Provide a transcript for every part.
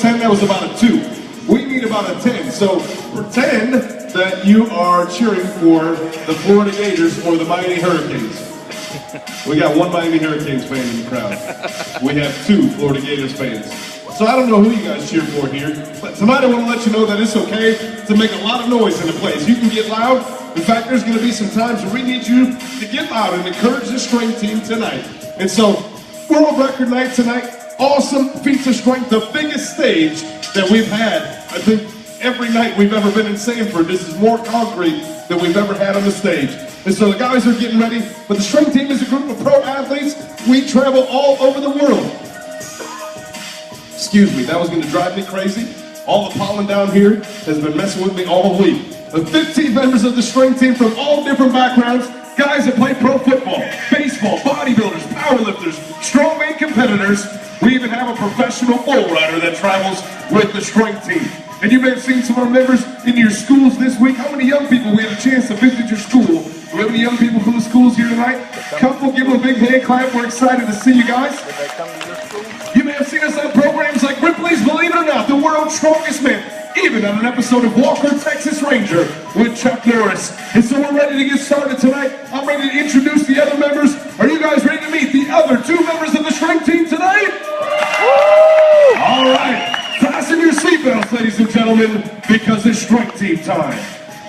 10, that was about a 2. We need about a 10. So pretend that you are cheering for the Florida Gators or the Miami Hurricanes. We got one Miami Hurricanes fan in the crowd. We have 2 Florida Gators fans. So I don't know who you guys cheer for here, but tonight I want to let you know that it's okay to make a lot of noise in the place. You can get loud. In fact, there's going to be some times where we need you to get loud and encourage the strength team tonight. And so, World Record Night tonight, awesome feats of strength, the biggest stage that we've had, I think, every night we've ever been in Sanford. This is more concrete than we've ever had on the stage. And so the guys are getting ready, but the strength team is a group of pro athletes. We travel all over the world. Excuse me, that was going to drive me crazy. All the pollen down here has been messing with me all week. The 15 members of the strength team from all different backgrounds, guys that play pro football, baseball, bodybuilders, powerlifters, strongman competitors. We even have a professional bull rider that travels with the strength team. And you may have seen some of our members in your schools this week. How many young people we had a chance to visit your school? Do we have any young people from the schools here tonight? Couple, give them a big hand clap. We're excited to see you guys. You may have seen us on programs like Ripley's Believe It or Not, the World's Strongest Man, even on an episode of Walker, Texas Ranger with Chuck Norris. And so we're ready to get started tonight. I'm ready to introduce the other members. Are you guys ready to meet the other 2 members of the strength team tonight? Woo! All right. Fasten your seatbelts, ladies and gentlemen, because it's strength team time.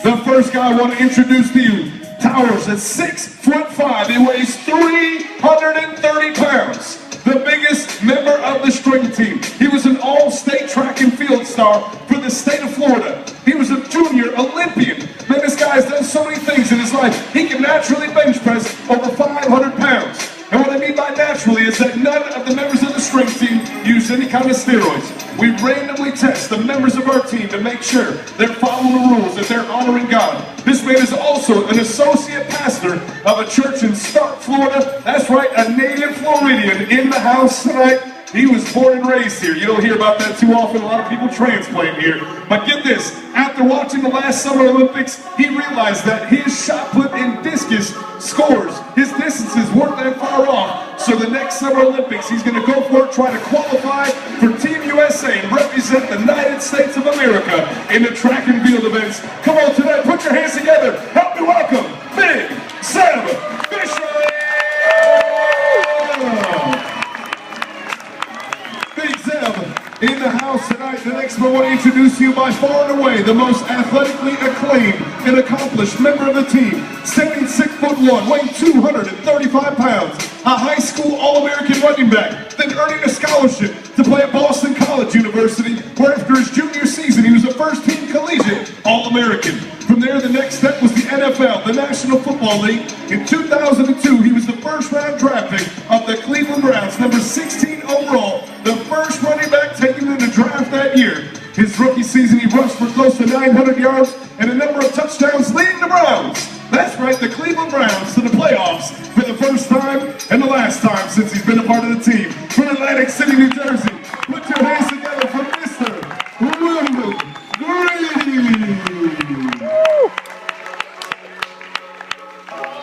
The first guy I want to introduce to you towers at 6'5". He weighs 330 pounds. The biggest member of the strength team. He was an all-state track and field star for the state of Florida. He was a junior Olympian. Man, this guy has done so many things in his life. He can naturally bench press over 500 pounds. And what I mean by naturally is that none of the members of the strength team use any kind of steroids. We randomly test the members of our team to make sure they're following the rules, that they're honoring God. This man is also an associate pastor of a church in Stark, Florida. That's right, a native Floridian in the house tonight. He was born and raised here. You don't hear about that too often. A lot of people transplant here. But get this, after watching the last Summer Olympics, he realized that his shot put in discus scores, his distances weren't that far off. So the next Summer Olympics, he's going to go for it, try to qualify for Team USA and represent the United States of America in the track and field events. Come on tonight, put your hands together. Help me welcome Big Sam Fisher. In the house tonight, the next one I want to introduce you by far and away the most athletically acclaimed and accomplished member of the team. Standing 6'1", weighing 235 pounds, a high school All-American running back, then earning a scholarship to play at Boston College University, where after his junior season he was a first-team collegiate All-American. From there, the next step was the NFL, the National Football League. In 2002, he was the first-round draft pick of the Cleveland Browns, number 16 overall, the first running back taken in the draft that year. His rookie season, he rushed for close to 900 yards and a number of touchdowns, leading the Browns. That's right, the Cleveland Browns to the playoffs for the first time and the last time since he's been a part of the team. From Atlantic City, New Jersey, put your hands together for Mr. Will Green.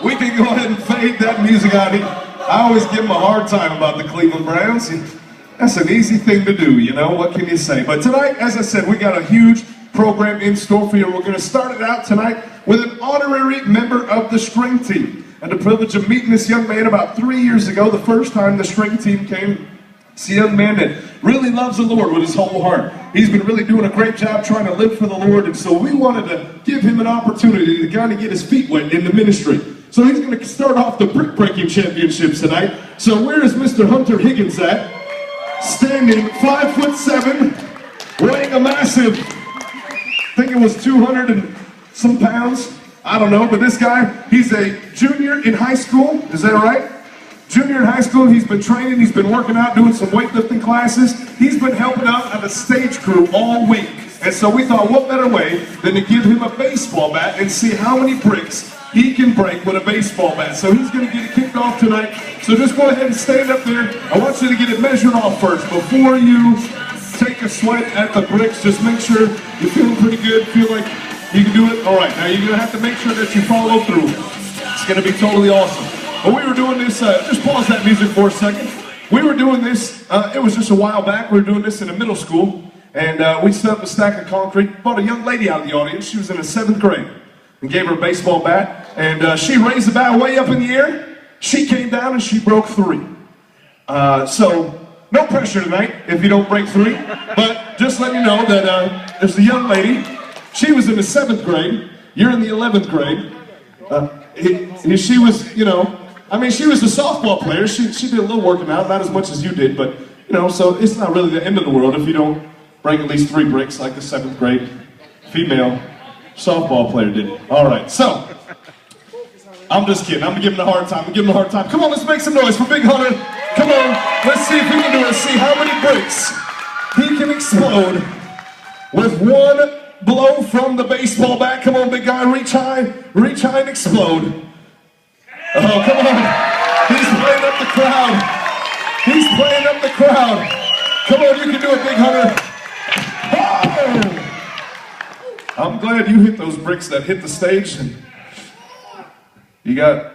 We can go ahead and fade that music out. I always give him a hard time about the Cleveland Browns. That's an easy thing to do, you know, what can you say? But tonight, as I said, we got a huge program in store for you. We're going to start it out tonight with an honorary member of the strength team. And the privilege of meeting this young man about 3 years ago, the first time the strength team came. It's a young man that really loves the Lord with his whole heart. He's been really doing a great job trying to live for the Lord, and so we wanted to give him an opportunity to kind of get his feet wet in the ministry. So he's going to start off the brick breaking championships tonight. So where is Mr. Hunter Higgins at? Standing 5'7", weighing a massive, I think it was 200 and some pounds. I don't know, but this guy, he's a junior in high school. Is that right? Junior in high school, he's been training, he's been working out, doing some weightlifting classes. He's been helping out on the stage crew all week. And so we thought, what better way than to give him a baseball bat and see how many bricks he can break with a baseball bat. So he's going to get it kicked off tonight. So just go ahead and stand up there. I want you to get it measured off first. Before you take a swipe at the bricks, just make sure you're feeling pretty good, feel like you can do it. All right, now you're going to have to make sure that you follow through. It's going to be totally awesome. But we were doing this, just pause that music for a second. We were doing this, it was just a while back. We were doing this in a middle school. And we set up a stack of concrete, brought a young lady out of the audience. She was in the 7th grade, and gave her a baseball bat. And she raised the bat way up in the air. She came down and she broke 3. So no pressure tonight if you don't break 3. But just let you know that there's a young lady. She was in the 7th grade. You're in the 11th grade. She was, you know, I mean, she was a softball player. She did a little working out, not as much as you did, but, you know, so it's not really the end of the world if you don't break at least 3 bricks like the 7th grade female softball player did. All right, so, I'm just kidding. I'm giving him a hard time. I'm giving him a hard time. Come on, let's make some noise for Big Hunter. Come on, let's see if we can do it. See how many bricks he can explode with one blow from the baseball bat. Come on, big guy, reach high and explode. Oh, come on. He's playing up the crowd. He's playing up the crowd. Come on, you can do it, Big Hunter. Oh! I'm glad you hit those bricks that hit the stage. And he's got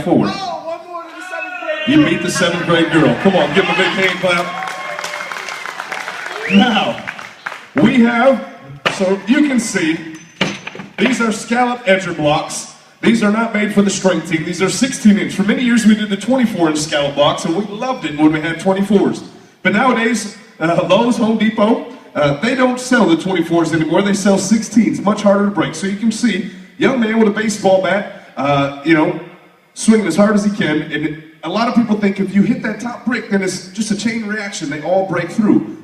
4. Oh, one more to the 7th grade. You beat the 7th grade girl. Come on, give him a big hand clap. Now, we have, so you can see, these are scallop edger blocks. These are not made for the strength team. These are 16-inch. For many years we did the 24-inch scallop blocks, and we loved it when we had 24s. But nowadays, Lowe's, Home Depot, they don't sell the 24s anymore. They sell 16s, much harder to break. So you can see, young man with a baseball bat, you know, swinging as hard as he can. And a lot of people think if you hit that top brick, then it's just a chain reaction. They all break through.